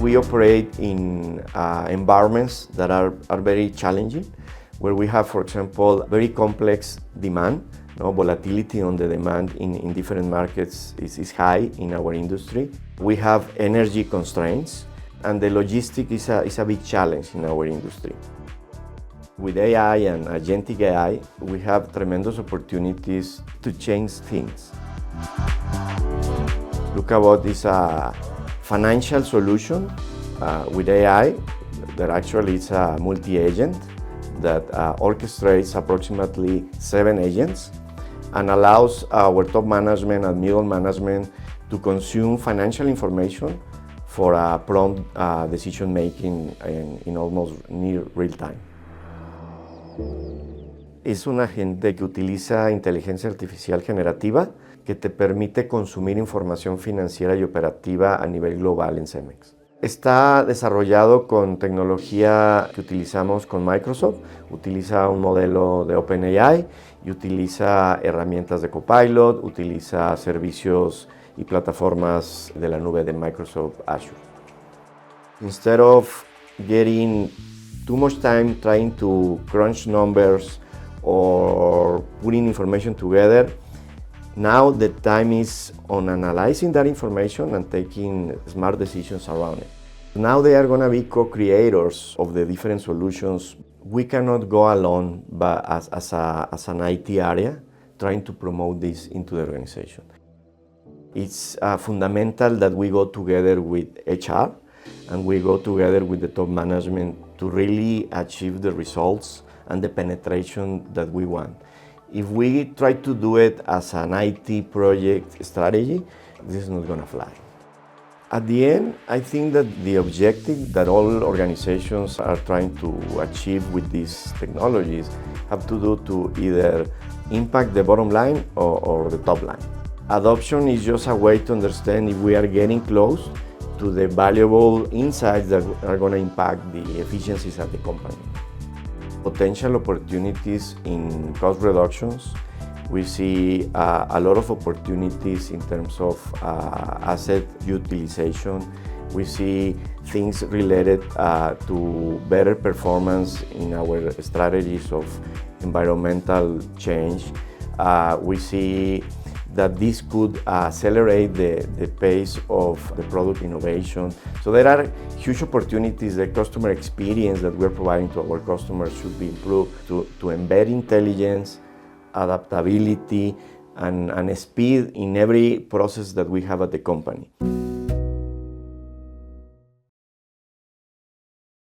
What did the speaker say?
We operate in environments that are very challenging, where we have, for example, very complex demand. Volatility on the demand in different markets is high in our industry. We have energy constraints, and the logistic is a big challenge in our industry. With AI and agentic AI, we have tremendous opportunities to change things. Lookabot is a financial solution with AI that actually is a multi-agent that orchestrates approximately 7 agents and allows our top management and middle management to consume financial information for prompt decision making in almost near real time. Es un agente que utiliza inteligencia artificial generativa que te permite consumir información financiera y operativa a nivel global en Cemex. Está desarrollado con tecnología que utilizamos con Microsoft, utiliza un modelo de OpenAI y utiliza herramientas de Copilot, utiliza servicios y plataformas de la nube de Microsoft Azure. Instead of getting too much time trying to crunch numbers or putting information together, now the time is on analyzing that information and taking smart decisions around it. Now they are going to be co-creators of the different solutions. We cannot go alone but as an IT area trying to promote this into the organization. It's fundamental that we go together with HR and we go together with the top management to really achieve the results and the penetration that we want. If we try to do it as an IT project strategy, this is not going to fly. At the end, I think that the objective that all organizations are trying to achieve with these technologies have to do to either impact the bottom line or the top line. Adoption is just a way to understand if we are getting close to the valuable insights that are going to impact the efficiencies of the company. Potential opportunities in cost reductions. We see a lot of opportunities in terms of asset utilization. We see things related to better performance in our strategies of environmental change. We see that this could accelerate the pace of the product innovation. So there are huge opportunities. The customer experience that we're providing to our customers should be improved to embed intelligence, adaptability, and speed in every process that we have at the company.